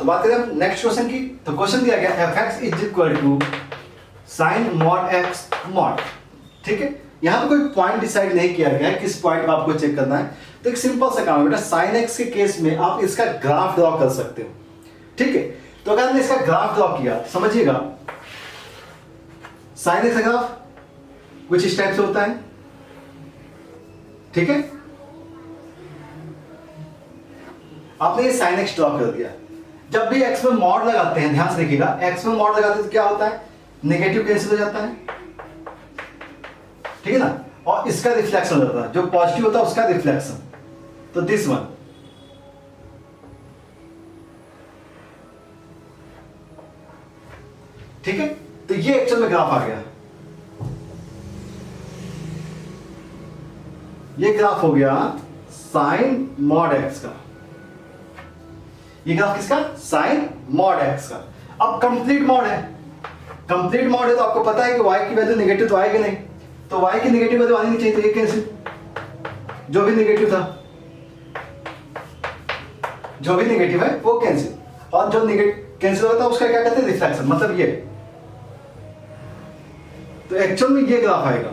बात करें हम नेक्स्ट क्वेश्चन की, तो क्वेश्चन दिया गया F X is equal to sine mod X mod. ठीक है, यहाँ पे कोई पॉइंट डिसाइड नहीं किया गया है किस पॉइंट को आपको चेक करना है। तो एक सिंपल सा काम है बेटा, साइन एक्स के केस में आप इसका ग्राफ ड्रॉ कर सकते हो। ठीक है, तो अगर हमने इसका ग्राफ ड्रॉ किया, समझिएगा साइन एक्स का ग्राफ कुछ इस टाइप से होता है। ठीक है, आपने ये साइन एक्स ड्रॉ कर दिया। जब भी एक्स में मॉड लगाते हैं, ध्यान से देखिएगा, एक्स में मॉड लगाते हैं तो क्या होता है, नेगेटिव कैंसिल हो जाता है। ठीक है ना, और इसका रिफ्लेक्शन होता है, जो पॉजिटिव होता है उसका रिफ्लेक्शन। तो दिस वन, ठीक है, तो ये एक्चुअल में ग्राफ आ गया। ये ग्राफ हो गया साइन मॉड एक्स का। ये ग्राफ किसका, साइन मॉड एक्स का। अब कंप्लीट मॉड है, कंप्लीट मॉड है तो आपको पता है कि y की वैल्यू नेगेटिव तो आएगी नहीं, तो y की नेगेटिव वैल्यू आनी नहीं चाहिए, तो ये कैंसिल, जो भी नेगेटिव था, जो भी नेगेटिव है वो कैंसिल, और जो नेगेटिव कैंसिल होता है उसका क्या कहते हैं, रिफ्लेक्शन। मतलब ये, तो एक्चुअल में ये ग्राफ आएगा।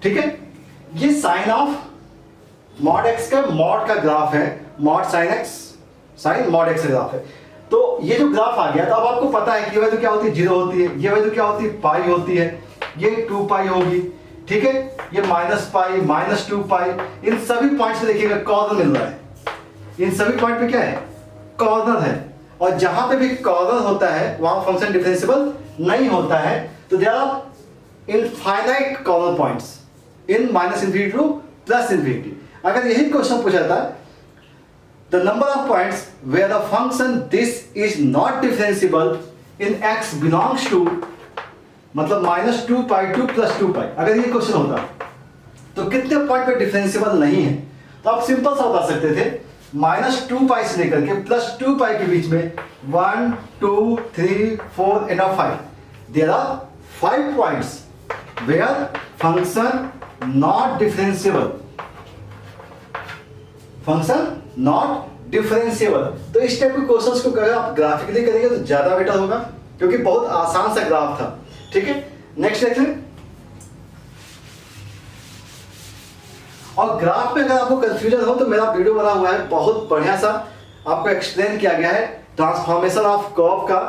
ठीक है, ये साइन ऑफ मॉड एक्स का मॉड का ग्राफ है, mod sine X, sine mod X का ग्राफ है। तो ये जो ग्राफ आ गया, तो अब आपको पता है कि ये वैल्यू क्या होती है, 0 होती है, ये वैल्यू क्या होती है, पाई होती है, ये 2 पाई होगी। ठीक है, ये माइनस पाई, माइनस 2 पाई, इन सभी पॉइंट्स पे देखिएगा कॉर्नर मिल रहा है। इन सभी पॉइंट पे क्या है, कॉर्नर है, और जहां पे भी कॉर्नर होता है वहां फंक्शन डिफरेंशिएबल नहीं होता है। तो there are infinite corner points in minus infinity to plus infinity. अगर यही क्वेश्चन पूछा था, the number of points where the function this is not differentiable in X belongs to, मतलब minus 2 pi to plus 2 pi, अगर ये question होता तो कितने पॉइंट पे डिफरेंशिएबल नहीं है, तो आप सिंपल सा बता सकते थे, माइनस 2 पाई से लेकर के प्लस 2 पाई के बीच में 1 2 3 4 and 5, there are 5 points where function not differentiable, function not differentiable. तो इस टाइप के क्वेश्चंस को अगर आप ग्राफिकली करेंगे तो ज्यादा बेटर होगा, क्योंकि बहुत आसान सा ग्राफ था। ठीक है, नेक्स्ट देखते हैं। और ग्राफ में अगर आपको कंफ्यूजन हो तो मेरा वीडियो बना हुआ है, बहुत बढ़िया सा आपको एक्सप्लेन किया गया है ट्रांसफॉर्मेशन ऑफ कर्व का।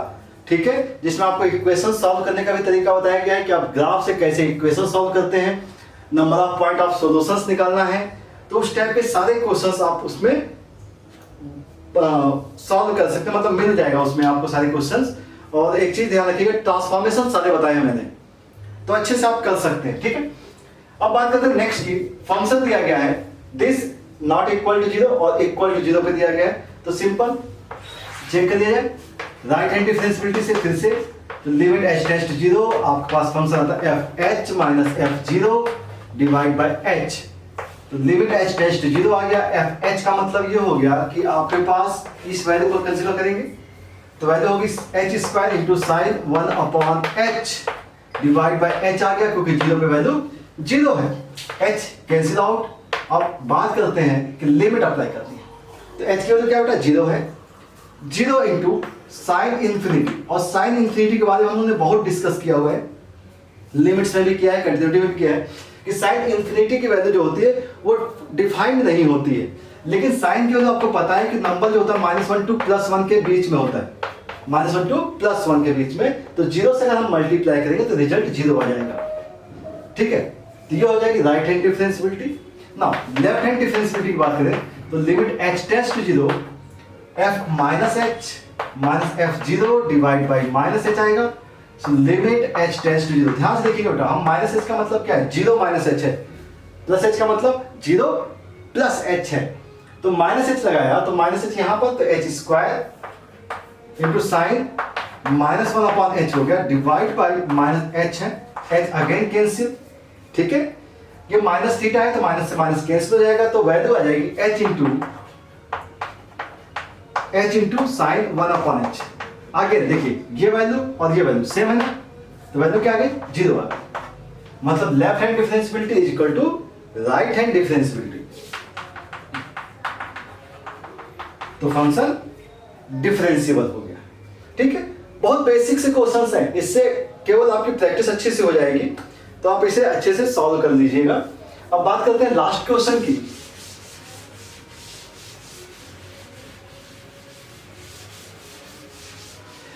ठीक है, जिसमें आपको इक्वेशन सॉल्व करने का भी तरीका बताया गया है कि आप ग्राफ से कैसे इक्वेशन सॉल्व करते हैं, number of point of solutions निकालना है। तो उस टाइप के सारे क्वेश्चंस आप उसमें सॉल्व कर सकते हैं, मतलब मिल जाएगा उसमें आपको सारे क्वेश्चंस। और एक चीज ध्यान रखिएगा, ट्रांसफॉर्मेशन सारे बताए हैं मैंने, तो अच्छे से आप कर सकते हैं। ठीक है, अब बात करते हैं नेक्स्ट की। फंक्शन दिया गया है दिस नॉट इक्वल टू 0 और इक्वल टू 0 पे दिया गया है, तो सिंपल चेक कर लिया जाए राइट हैंड डिफरेंशिएबिलिटी से। फिर से लिमिट h टेंड्स टू 0, आपके पास फंक्शन आता है f(h - f(0) divide by h। तो लिमिट h टेंड्स टू 0 आ गया, f(h) का मतलब ये हो गया कि आपके पास इस वैल्यू को कंसीडर करेंगे तो वैल्यू होगी h² into sine 1/h divide by h आ गया, क्योंकि 0 पे वैल्यू 0 है, h कैंसिल आउट। अब बात करते हैं कि लिमिट अप्लाई करनी है, तो h की वैल्यू क्या बेटा 0 है, 0 इंटू साइन इन्फिनिटी। और साइन इन्फिनिटी के बारे में हम लोगों ने बहुत डिस्कस किया हुआ है, लिमिट्स में भी किया है, कंटिन्यूटी में भी किया है, कि साइन इन्फिनिटी की वैल्यू जो होती है वो डिफाइंड नहीं होती है। लेकिन साइन की वैल्यू आपको पता है कि नंबर जो होता है -1 to +1 के बीच में होता है, -1 to +1 के बीच में। तो 0 से अगर हम मल्टीप्लाई करेंगे तो रिजल्ट 0 आ जाएगा। ठीक है, तो ये हो जाएगी right hand differentiability. Now left hand differentiability की बात करें तो limit h tends to 0 f - h - f(0) divide by -h आएगा। So limit h tends to 0, ध्यान से देखिएगा बेटा, हम -h का मतलब क्या है, 0 - h है, प्लस h का मतलब 0 प्लस h है। तो -h लगाया तो -h यहाँ पर, तो h² इंटू साइन -1/h हो गया डिवाइड बाय -h है, h अगेन कैंसिल। ठीक है, ये माइनस थीटा है तो माइनस से माइनस कैंसिल हो जाएगा, तो वैल्यू आ जाएगी h इंटू साइन 1/h। आगे देखिए ये वैल्यू और ये वैल्यू सेम है ना, तो वैल्यू क्या आ गई 0 आ गई। मतलब left hand differentiability is equal to right hand differentiability, तो फंक्शन डिफरेंशिएबल हो गया। ठीक है, बहुत बेसिक से क्वेश्चंस हैं, इससे केवल आपकी प्रैक्टिस अच्छे से हो जाएगी, तो आप इसे अच्छे से सॉल्व कर लीजिएगा। अब बात करते हैं लास्ट क्वेश्चन की।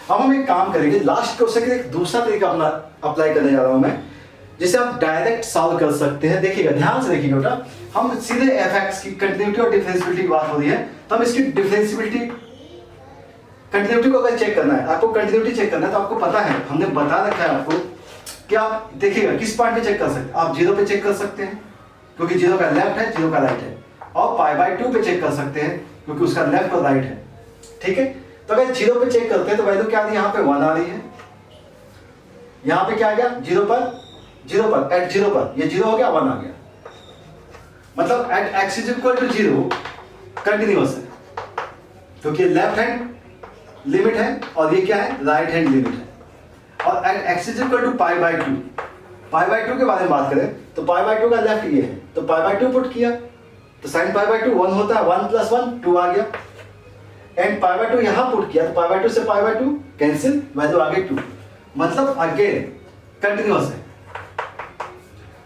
अब हम एक काम करेंगे, लास्ट क्वेश्चन के लिए एक दूसरा तरीका अपना अप्लाई करने जा रहा हूं मैं, जिसे आप डायरेक्ट सॉल्व कर सकते हैं। देखिएगा, ध्यान से देखिएगा बेटा, हम सीधे एफ की कंटिन्यूटी और डिफरेंशियबिलिटी की बात हो रही है, तो हम इसकी डिफरेंशियबिलिटी कंटिन्यूटी को अगर चेक करना है, आपको कंटिन्यूटी चेक करना है, तो आपको पता है, हमने बता रखा है आपको कि आप देखिएगा किस पॉइंट पे चेक कर सकते हैं। आप 0 पे चेक कर सकते हैं क्योंकि 0 का लेफ्ट है, 0 का राइट है, और π/2 पे चेक कर सकते हैं क्योंकि उसका लेफ्ट और राइट है। ठीक है, तो अगर 0 पे चेक करते हैं तो वैल्यू क्या आ रही है, यहाँ पे 1 आ रही है, यहाँ पे क्या आ गया, 0 पर एट 0 पर ये 0 हो गया, 1 आ गया, मतलब at x is equal to 0 continuous है क्योंकि लेफ्ट हैंड लिमिट है और ये क्या है, राइट हैंड लिमिट है। और at x is equal to π/2 के बारे में बात करें तो π/2 का लेफ्ट ये है, तो π/2 पुट किया तो sin π/2 1 होता है, 1 + 1 2 आ गया, एंड π/2 यहां पुट किया तो π/2 से π/2 कैंसिल, वैल्यू आ गई 2, मतलब अगेन कंटिन्यूअस है,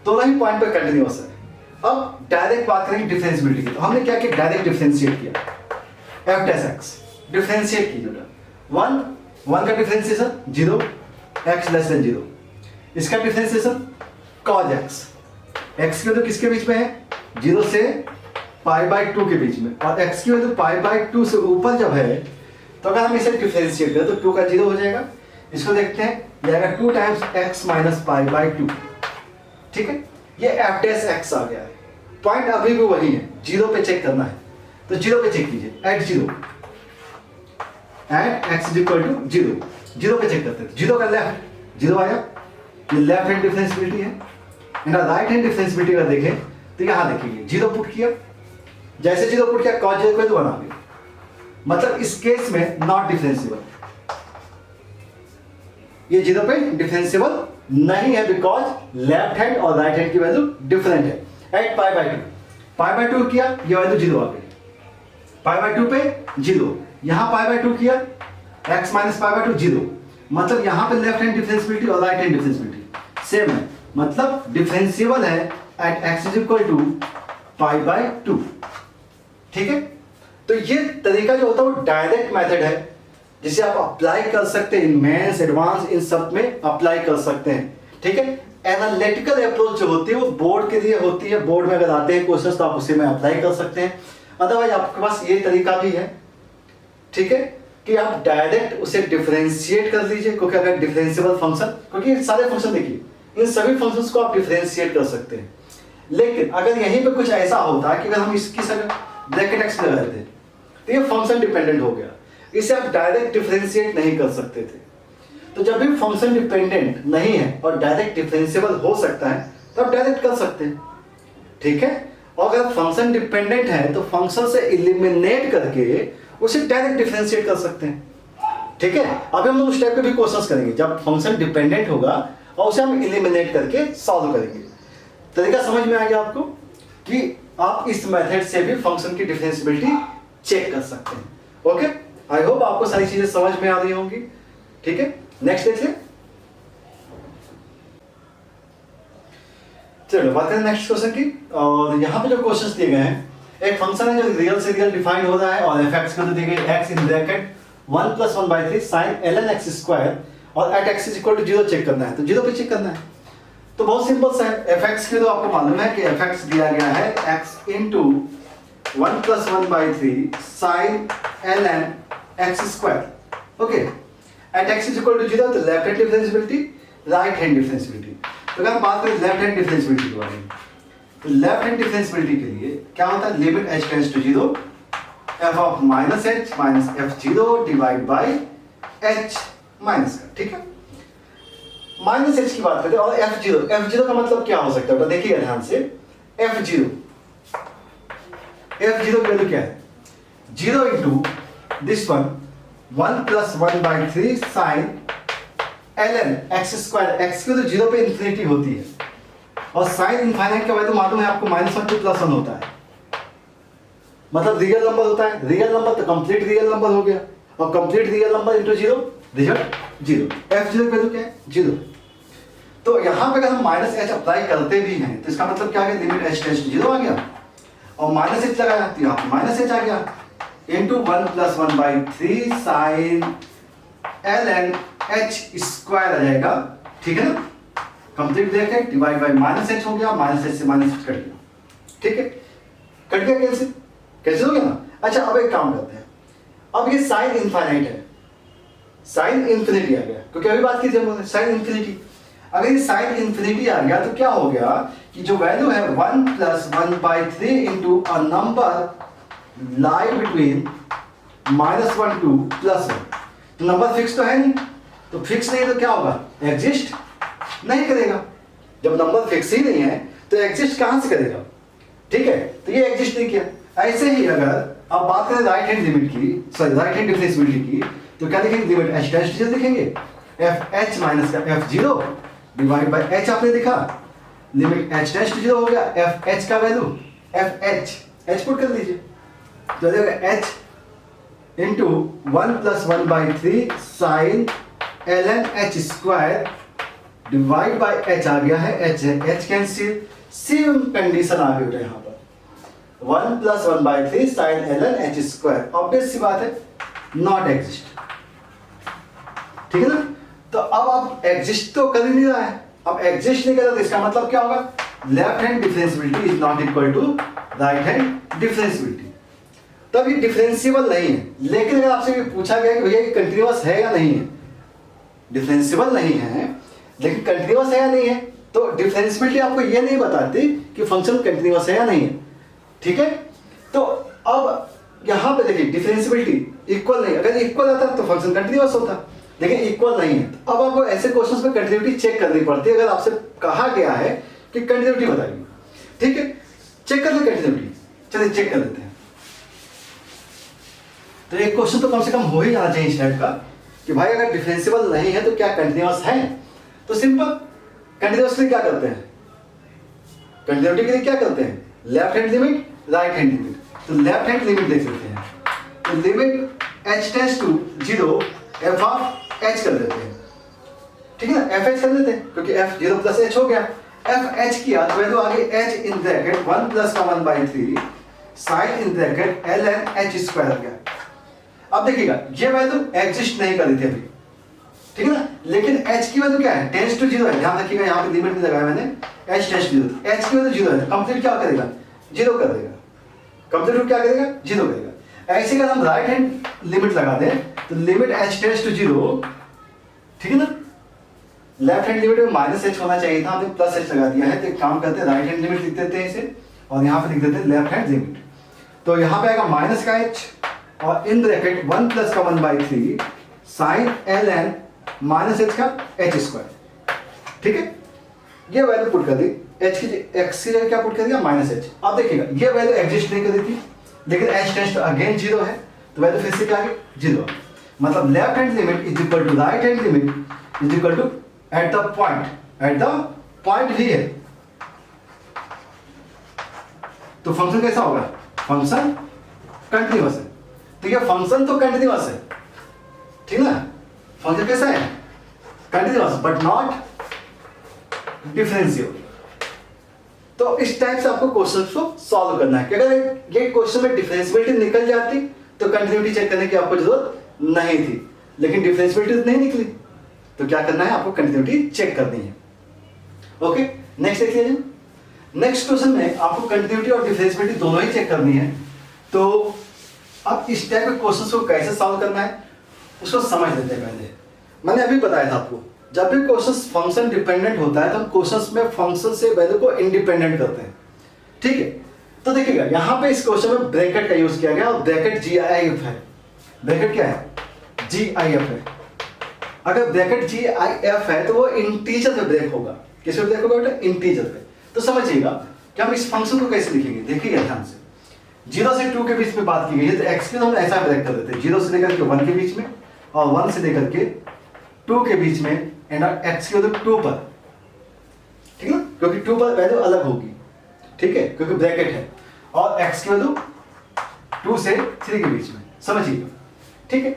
दोनों ही पॉइंट पे कंटिन्यूअस है। अब डायरेक्ट बात करेंगे डिफरेंशियबिलिटी की, तो हमने क्या किया, डायरेक्ट डिफरेंशिएट किया, f' डिफरेंशिएट कीजिए, 1 का डिफरेंशिएशन 0, x लेस देन 0, इसका डिफरेंशिएशन cos x, x की वैल्यू किसके बीच में है, 0 से π/2 के बीच में, और x की वैल्यू π/2 से ऊपर जब है तो अगर हम इसे डिफरेंशिएट करें तो 2 का 0 हो जाएगा। इसको देखते हैं, ये आएगा 2 टाइम्स x माइनस π/2। ठीक है, ये f' आ गया है, पॉइंट अभी भी वही है, 0 पे चेक करना है, तो 0 पे चेक कीजिए, at 0 at x is equal to 0 पे चेक करते हैं, 0 का लेफ्ट 0 आया, ये लेफ्ट हैंड डिफरेंशियबिलिटी है, एंड राइट हैंड डिफरेंशियबिलिटी का देखें तो यहां देखिए 0 पुट किया, जैसे 0 पुट किया cos 0 तो 1 आ गया, मतलब इस केस में नॉट डिफरेंशिएबल, ये 0 पे डिफरेंशिएबल नहीं है बिकॉज लेफ्ट हैंड और राइट हैंड की वैल्यू डिफरेंट है। एट π/2 किया, ये वैल्यू 0 आ गई, π/2 पे 0, यहां π/2 किया, x माइनस π/2 0, मतलब यहां पे लेफ्ट हैंड डिफरेंशियबिलिटी और राइट हैंड डिफरेंशियबिलिटी सेम है, मतलब डिफरेंशिएबल है at x is equal to π/2। ठीक है, तो ये तरीका जो होता है वो डायरेक्ट मेथड है, जिसे आप अप्लाई कर सकते हैं, इन मेंस एडवांस इन सब में अप्लाई कर सकते हैं। ठीक है, एनालिटिकल अप्रोच जो होती है वो बोर्ड के लिए होती है, बोर्ड में अगर आते हैं क्वेश्चंस तो आप उसे में अप्लाई कर सकते हैं, अदरवाइज आपके पास ये तरीका भी है। ठीक है, कि आप डायरेक्ट उसे डिफरेंशिएट कर लीजिए, क्योंकि अगर डिफरेंशिएबल फंक्शन, क्योंकि सारे फंक्शन देखिए, इन सभी फंक्शंस को आप डिफरेंशिएट कर सकते हैं, लेकिन अगर यहीं पे कुछ ऐसा होता है कि अगर हम इसकी ब्रैकेट x लगा देते तो ये फंक्शन डिपेंडेंट हो गया, इसे आप डायरेक्ट डिफरेंशिएट नहीं कर सकते थे। तो जब भी फंक्शन डिपेंडेंट नहीं है और डायरेक्ट डिफरेंशिएबल हो सकता है तो आप डायरेक्ट कर सकते हैं। ठीक है, और अगर फंक्शन डिपेंडेंट है तो फंक्शन से इलिमिनेट करके उसे डायरेक्ट डिफरेंशिएट कर सकते हैं। ठीक है, अभी हम उस टाइप के भी क्वेश्चंस करेंगे जब फंक्शन डिपेंडेंट होगा और उसे हम इलिमिनेट करके सॉल्व करेंगे। तरीका समझ में आ गया आपको कि आप इस मेथड से भी फंक्शन की डिफरेंशियबिलिटी चेक कर सकते हैं। ओके, आई होप आपको सारी चीजें समझ में आ रही होंगी। ठीक है, नेक्स्ट देखिए, चलो बात करें नेक्स्ट क्वेश्चन की। और यहाँ पे जो क्वेश्चंस दिए गए हैं, एक फंक्शन है जो रियल से रियल डिफाइंड हो रहा है और f(x) को दी गई x in bracket 1 + 1/3 sin ln x² और at x is equal to 0 check करना है, तो 0 पे चेक करना है। तो बहुत सिंपल सा है, f(x) के तो आपको मालूम है कि f(x) दिया गया है x into 1 + 1/3 sin ln x²। Okay, at x is equal to 0 तो left hand differentiability, right hand differentiability. तो अगर हम बात करें लेफ्ट हैंड डिफरेंशियबिलिटी के बारे में, तो लेफ्ट हैंड डिफरेंशियबिलिटी के लिए क्या होता है, limit h tends to 0 f of -h minus f0 divide by h minus का। ठीक है, -h की बात करें और f0 का मतलब क्या हो सकता है, देखिएगा ध्यान से, f0 की वैल्यू क्या है, 0 into this one 1 + 1/3 sin ln x², x की तो 0 पे इंफिनिटी होती है, और साइन इनफाइनाइट का वैल्यू मालूम है आपको -1 to +1 होता है, मतलब रियल नंबर होता है। रियल नंबर तो कंप्लीट रियल नंबर हो गया, और complete real number into 0, result 0। f0 की वैल्यू क्या है? 0। तो यहाँ पे अगर हम -h अप्लाई करते भी हैं तो इसका मतलब क्या है, लिमिट h टेंड्स टू 0 आ गया, और -h लगाया तो यहाँ पे -h आ गया, इंटू 1 + 1/3 साइन ln h² आ जाएगा, ठीक है ना। Complete bracket divide by -h हो गया, -h से -h कट गया, ठीक है, कट गया, कैंसिल हो गया ना। अच्छा अब एक काम करते हैं, अब ये साइन इनफाइनाइट है, साइन इन्फिनिटी आ गया, क्योंकि अभी बात की थी हमने साइन इन्फिनिटी। अगर ये साइन इन्फिनिटी आ गया तो क्या हो गया कि जो वैल्यू है 1 + 1/3 into a number lie between -1 to +1, तो नंबर फिक्स तो है नहीं, तो फिक्स नहीं तो क्या होगा, एग्जिस्ट नहीं करेगा। जब नंबर फिक्स ही नहीं है तो एग्जिस्ट कहां से करेगा, ठीक है, तो ये एग्जिस्ट नहीं किया। ऐसे ही अगर आप बात करें राइट हैंड लिमिट की, सॉरी राइट हैंड डिफरेंशिएबिलिटी की, तो क्या लिखेंगे, लिमिट h टेंड्स टू 0 लिखेंगे, fh माइनस का f0 डिवाइड बाय h आपने लिखा, लिमिट h टेंड्स टू 0 हो गया, fh का वैल्यू fh h पुट कर लीजिए, तो देखिए h into 1 + 1/3 sine ln h² divide by h आ गया है, h है, h कैंसिल, सेम कंडीशन आ गई है यहाँ पर, 1 + 1/3 साइन ln h², ऑब्वियस सी बात है, नॉट एग्जिस्ट, ठीक है ना। तो अब आप एग्जिस्ट तो कर ही नहीं रहा है, अब एग्जिस्ट नहीं कर रहा तो इसका मतलब क्या होगा, left hand differentiability is not equal to right hand differentiability, तब ये डिफरेंशिएबल नहीं है। लेकिन अगर आपसे ये पूछा गया कि भैया ये कंटीन्यूअस है या नहीं है, डिफरेंशिएबल नहीं है लेकिन कंटीन्यूअस है या नहीं है, तो डिफरेंशिएबिलिटी आपको ये नहीं बताती कि फंक्शन कंटीन्यूअस है या नहीं है, ठीक है। तो अब यहाँ पे देखिए डिफरेंशिएबिलिटी इक्वल नहीं, अगर इक्वल आता तो फंक्शन कंटीन्यूअस होता, लेकिन इक्वल नहीं है। तो अब आपको ऐसे क्वेश्चंस में कंटीन्यूटी चेक करनी पड़ती है, अगर आपसे कहा गया है कि कंटीन्यूटी बताइए, ठीक है, चेक कर ले कंटीन्यूटी, चलिए चेक कर लेते हैं। तो एक क्वेश्चन तो कम से कम हो ही जाना चाहिए इस टाइप का कि भाई अगर डिफरेंशिएबल नहीं है तो क्या कंटीन्यूअस है, तो सिंपल कंटीन्यूअस के लिए क्या करते हैं, कंटीन्यूटी के लिए क्या करते हैं, left hand limit right hand limit, तो लेफ्ट हैंड लिमिट देख लेते हैं, तो limit h tends to 0 f(h) कर देते हैं, ठीक है ना, fh कर देते हैं क्योंकि f 0 + h हो गया, fh किया तो वैल्यू आ गई h in bracket 1 + 1/3 sine in bracket ln h² आ गया। अब देखिएगा ये वैल्यू एग्जिस्ट नहीं कर रही थी अभी, ठीक है ना, लेकिन h की वैल्यू क्या है, टेंड्स टू 0 है, ध्यान रखिएगा यहाँ पे लिमिट नहीं लगाया मैंने, h टेंड्स टू 0, h की वैल्यू 0 है, कंप्लीट क्या करेगा, 0 कर देगा, कंप्लीट क्या करेगा, 0 करेगा। ऐसे अगर हम राइट हैंड लिमिट लगा दें तो लिमिट h टेंड्स टू 0, ठीक है ना, लेफ्ट हैंड लिमिट में -h होना चाहिए था, हमने +h लगा दिया है, तो एक काम करते हैं राइट हैंड लिमिट लिख देते हैं इसे, और यहाँ पे लिख देते हैं लेफ्ट हैंड लिमिट, तो यहाँ पे आएगा माइनस का h और in bracket 1 + 1/3 sine ln -h का h², ठीक है, ये वैल्यू पुट कर दी, h की x की जगह क्या पुट कर दिया, -h। अब देखिएगा ये वैल्यू एग्जिस्ट नहीं कर रही थी, लेकिन h टेंड्स टू अगेन 0 है, तो वैल्यू फिर से क्या आ गई, 0, मतलब left hand limit is equal to right hand limit is equal to at the point भी है, तो फंक्शन कैसा होगा, फंक्शन कंटीन्यूअस है, तो ये फंक्शन तो कंटीन्यूअस है, ठीक ना, फंक्शन कैसा है, कंटीन्यूअस बट नॉट डिफरेंशिएबल। तो इस टाइप से आपको क्वेश्चन को सॉल्व करना है कि अगर ये क्वेश्चन में डिफरेंशिएबिलिटी निकल जाती तो कंटीन्यूटी चेक करने की आपको जरूरत नहीं थी, लेकिन डिफरेंशिएबिलिटी नहीं निकली तो क्या करना है, आपको कंटीन्यूटी चेक करनी है। ओके, नेक्स्ट देख लीजिए, नेक्स्ट क्वेश्चन में आपको कंटीन्यूटी और डिफरेंशिएबिलिटी दोनों ही चेक करनी है। तो अब इस टाइप के क्वेश्चन को कैसे सॉल्व करना है उसको समझ लेते हैं। पहले मैंने अभी बताया था आपको, जब भी क्वेश्चन फंक्शन डिपेंडेंट होता है तो हम क्वेश्चन में फंक्शन से वैल्यू को इंडिपेंडेंट करते हैं, ठीक है। तो देखिएगा यहाँ पे इस क्वेश्चन में ब्रैकेट का यूज किया गया और ब्रैकेट GIF है, ब्रैकेट क्या है, GIF है। अगर ब्रैकेट GIF है तो वो इंटीजर पे ब्रेक होगा, किस पे ब्रेक होगा बेटा, इंटीजर पे। तो समझिएगा कि हम इस फंक्शन को कैसे लिखेंगे, देखिएगा ध्यान से, 0 से 2 के बीच में बात की गई है तो x को हम ऐसा ब्रेक कर देते हैं, 0 से लेकर के 1 के बीच में और 1 से लेकर के 2 के बीच में, एंड x की वैल्यू 2 पर, ठीक है ना। क्योंकि 2 पर वैल्यू अलग होगी, ठीक है, क्योंकि ब्रैकेट है, और x की वैल्यू 2 से 3 के बीच में, समझिएगा, ठीक है।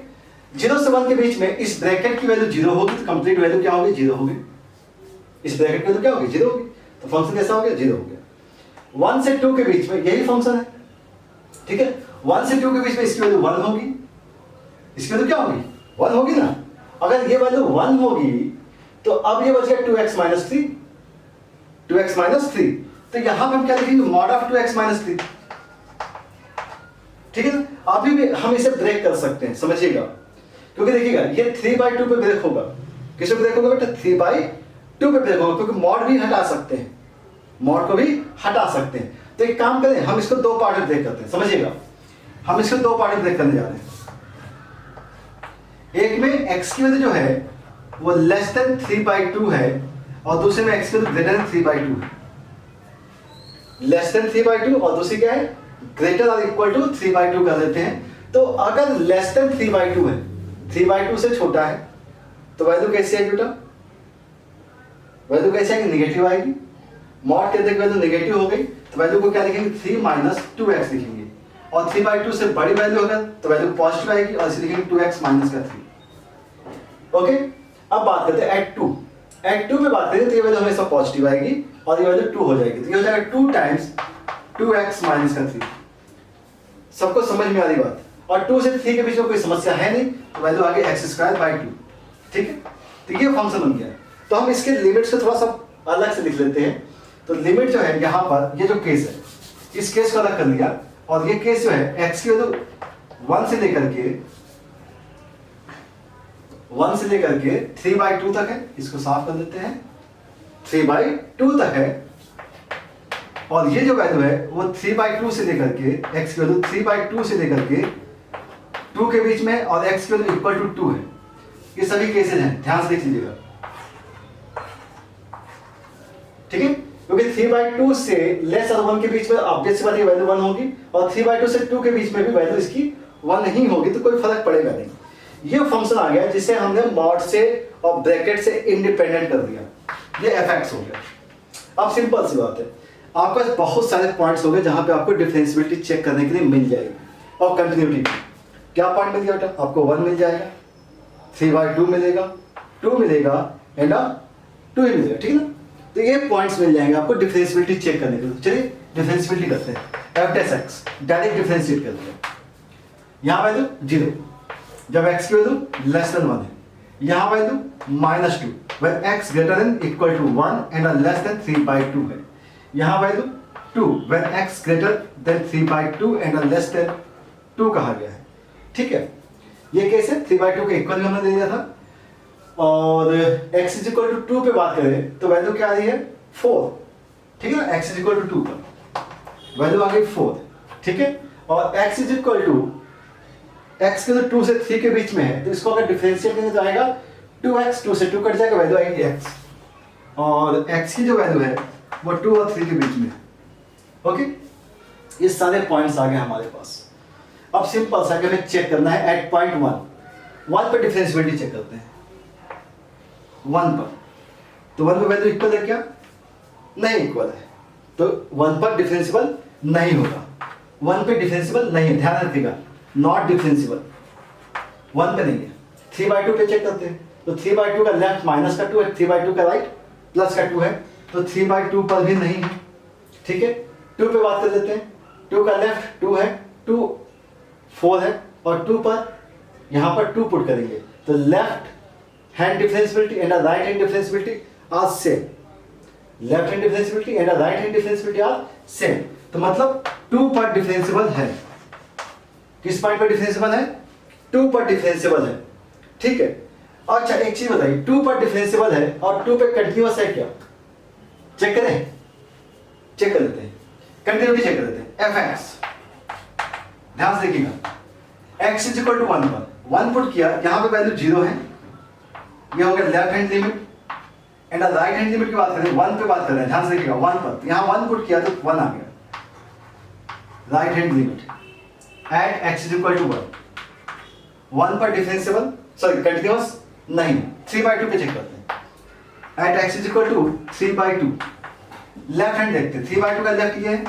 0 से 1 के बीच में इस ब्रैकेट की वैल्यू 0 होगी तो कंप्लीट वैल्यू क्या होगी, 0 होगी। इस ब्रैकेट की वैल्यू क्या होगी, 0 होगी, तो फंक्शन कैसा हो गया, 0 हो गया। 1 से 2 के बीच में यही फंक्शन है, ठीक है। 1 से 2 के बीच में इसकी वैल्यू 1 होगी, इसकी वैल्यू क्या होगी, 1 होगी ना। अगर ये वैल्यू 1 होगी तो अब ये बच गया 2x माइनस 3, 2x माइनस 3, तो यहां पर हम क्या लिखेंगे, मॉड ऑफ 2x माइनस 3, ठीक है ना। अभी भी हम इसे ब्रेक कर सकते हैं, समझिएगा, क्योंकि देखिएगा ये 3/2 पे ब्रेक होगा। किससे ब्रेक होगा बेटा, 3/2 पे ब्रेक होगा, क्योंकि मॉड भी हटा सकते हैं, मॉड को भी हटा सकते हैं। तो एक काम करें, हम इसको 2 पार्ट में ब्रेक करते हैं, समझिएगा, हम इसको 2 पार्ट में ब्रेक करने जा रहे हैं। एक में x की वैल्यू जो है वो लेस देन 3/2 है, और दूसरे में x की वैल्यू ग्रेटर देन 3/2 है। लेस देन 3/2 और दूसरी क्या है, ग्रेटर और इक्वल टू 3/2 कर देते हैं। तो अगर लेस देन 3/2 है, 3/2 से छोटा है, तो वैल्यू कैसी आएगी बेटा, वैल्यू कैसी आएगी, निगेटिव आएगी। मॉड के देख वैल्यू निगेटिव हो गई तो वैल्यू को क्या लिखेंगे, 3 माइनस 2x लिखेंगे, और 3/2 से बड़ी वैल्यू होगा तो वैल्यू पॉजिटिव आएगी, और इसे लिखेंगे 2x माइनस का 3। ओके, अब बात करते हैं एट 2। एट 2 पे बात करें तो ये वैल्यू हमेशा पॉजिटिव आएगी और ये वैल्यू 2 हो जाएगी, तो ये हो जाएगा 2 टाइम्स 2x माइनस का 3। सबको समझ में आ रही बात, और 2 से 3 के बीच में कोई समस्या है नहीं, तो वैल्यू आ गई x²/2, ठीक है। तो ये फंक्शन बन गया। तो हम इसके लिमिट्स को थोड़ा सा अलग से लिख लेते हैं। तो लिमिट जो है यहाँ पर, ये जो केस है, इस केस को अलग कर लिया, और ये केस जो है x की वैल्यू 1 से लेकर के 3/2 तक है, इसको साफ कर देते हैं, 3/2 तक है, और ये जो वैल्यू है वो 3/2 से लेकर के, x की वैल्यू 3/2 से लेकर के 2 के बीच में, और x की वैल्यू इक्वल टू 2 है। ये सभी केसेस हैं, ध्यान से देख लीजिएगा, ठीक है, क्योंकि 3/2 से लेस और 1 के बीच में ऑब्वियस सी बात है वैल्यू 1 होगी, और 3/2 से 2 के बीच में भी वैल्यू इसकी 1 नहीं होगी, तो कोई फर्क पड़ेगा नहीं। ये फंक्शन आ गया जिसे हमने मॉड से और ब्रैकेट से इंडिपेंडेंट कर दिया, ये fx हो गया। अब सिंपल सी बात है, आपके पास बहुत सारे पॉइंट्स हो गए जहां पे आपको डिफरेंशियबिलिटी चेक करने के लिए मिल जाएगी, और कंटिन्यूटी। क्या पॉइंट मिल गया बेटा, आपको 1 मिल जाएगा, 3/2 मिलेगा, 2 मिलेगा, एंड 2 ही मिलेगा, ठीक है ना। तो ये पॉइंट्स मिल जाएंगे आपको डिफरेंशियबिलिटी चेक करने के लिए। चलिए डिफरेंशियबिलिटी करते हैं, f' डायरेक्ट डिफरेंशिएट करते हैं। यहाँ वैल्यू 0 जब x की वैल्यू लेस देन 1 है, यहाँ value -2 when x greater than equal to 1 and less than 3/2 है, यहाँ value 2 when x greater than 3/2 and less than 2 कहा गया है, ठीक है। ये केस है 3/2 के इक्वल हमने दे दिया था, और x is equal to 2 पे बात करें तो वैल्यू क्या आ रही है, 4, ठीक है ना। x is equal to 2 पर वैल्यू आ गई 4, ठीक है, और x is equal to x के 2 से 3 के बीच में है, तो इसको अगर डिफरेंशिएट करने जाएगा 2x, 2 से 2 कट जाएगा, वैल्यू आएगी x, और x की जो वैल्यू है वो 2 और 3 के बीच में है। ओके, ये सारे पॉइंट्स आ गए हमारे पास। अब सिंपल सा हमें चेक करना है एट पॉइंट 1 पर डिफरेंशियबिलिटी चेक करते हैं 1 पर। तो 1 पर वैल्यू इक्वल है क्या, नहीं इक्वल है, तो 1 पर डिफरेंशिएबल नहीं होगा, 1 पे डिफरेंशिएबल नहीं है, ध्यान रखिएगा, नॉट डिफरेंशिएबल, 1 पे नहीं है। 3/2 पे चेक करते हैं, तो 3/2 का लेफ्ट -2 है, 3/2 का राइट +2 है, तो 3/2 पर भी नहीं है, ठीक है। 2 पे बात कर लेते हैं, 2 का लेफ्ट 2 है, 2 4 है, और 2 पर यहाँ पर 2 पुट करेंगे, तो left hand differentiability and right hand differentiability are same, left hand differentiability and right hand differentiability are same, तो मतलब 2 पर डिफरेंशिएबल है। किस पॉइंट पर डिफरेंशिएबल है, 2 पर डिफरेंशिएबल है, ठीक है। अच्छा एक चीज बताइए, 2 पर डिफरेंशिएबल है और 2 पे कंटीन्यूअस है क्या, चेक करें, चेक कर लेते हैं, कंटिन्यूटी चेक कर लेते हैं। fx ध्यान से देखिएगा, x is equal to 1 पर 1 पुट किया, यहाँ पे वैल्यू 0 है, ये हो गया left hand limit, and right hand limit की बात करें 1 पे बात कर रहे हैं, ध्यान से देखिएगा 1 पर, तो यहाँ 1 पुट किया तो 1 आ गया, right hand limit at x is equal to 1 पर डिफरेंशिएबल सॉरी कंटिन्यूअस नहीं, 3/2 पे चेक करते हैं, एट x is equal to 3/2 left hand देखते हैं। 3/2 का लेफ्ट ये है,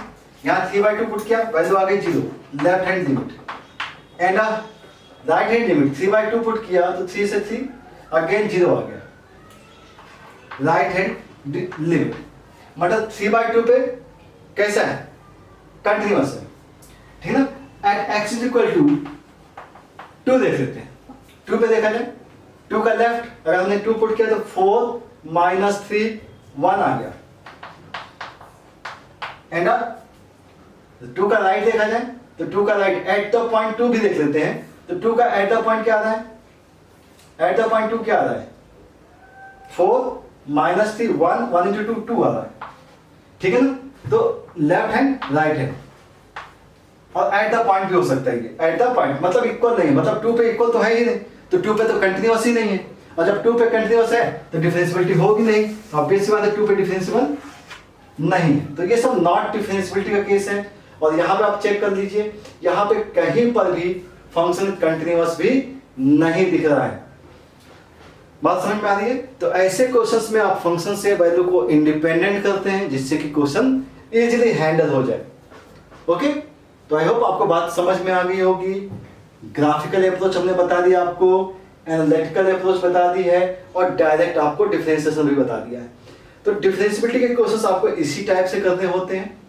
यहाँ 3/2 पुट किया, वैल्यू आ गई 0, left hand limit. And right hand limit 3/2 put किया तो 3 से 3 अगेन 0 आ गया, राइट हैंड लिमिट। मतलब 3/2 पे कैसा है, कंटिन्यूअस है, ठीक ना। At x is equal to 2 देख लेते हैं, 2 पे देखा जाए, 2 का लेफ्ट अगर हमने 2 पुट किया तो 4 माइनस 3 1 आ गया। एंड 2 का राइट देखा जाए तो 2 का राइट एट द पॉइंट 2 भी देख लेते हैं, तो 2 का एट द पॉइंट क्या आ रहा है, एट द पॉइंट 2 क्या आ रहा है, 4 माइनस 3 1 1 इंटू 2 2 आ रहा है, ठीक है ना। तो लेफ्ट हैंड राइट हैंड, और एट द पॉइंट भी हो सकता है ये, एट द पॉइंट मतलब इक्वल नहीं है, मतलब 2 पे इक्वल तो है ही नहीं, तो 2 पे तो कंटिन्यूअस ही नहीं है, और जब 2 पे कंटिन्यूअस है तो डिफरेंशियबिलिटी होगी नहीं, ऑब्वियस सी बात है 2 पे डिफरेंशिएबल नहीं है। तो ये सब नॉट डिफरेंशियबिलिटी का केस है। और यहाँ पे आप चेक कर लीजिए, यहाँ पे कहीं पर भी फंक्शन कंटिन्यूअस भी नहीं दिख रहा है। बात समझ में आ रही है। तो ऐसे क्वेश्चंस में आप फंक्शन से वैल्यू को इंडिपेंडेंट करते हैं, जिससे कि क्वेश्चन इजीली हैंडल हो जाए। ओके, तो आई होप आपको बात समझ में आ गई होगी। ग्राफिकल अप्रोच हमने बता दिया आपको, एनालिटिकल अप्रोच बता दी है, और डायरेक्ट आपको डिफरेंशिएशन भी बता दिया है। तो डिफरेंशिएबिलिटी के क्वेश्चंस आपको इसी टाइप से करने होते हैं।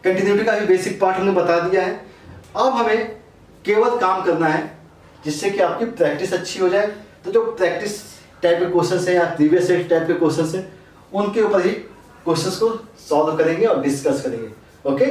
कंटिन्यूटी का भी बेसिक पार्ट हमने बता दिया है। अब हमें केवल काम करना है जिससे कि आपकी प्रैक्टिस अच्छी हो जाए। तो जो प्रैक्टिस टाइप के क्वेश्चंस हैं या प्रीवियस सेट टाइप के क्वेश्चंस हैं, उनके ऊपर ही क्वेश्चंस को सॉल्व करेंगे और डिस्कस करेंगे। ओके।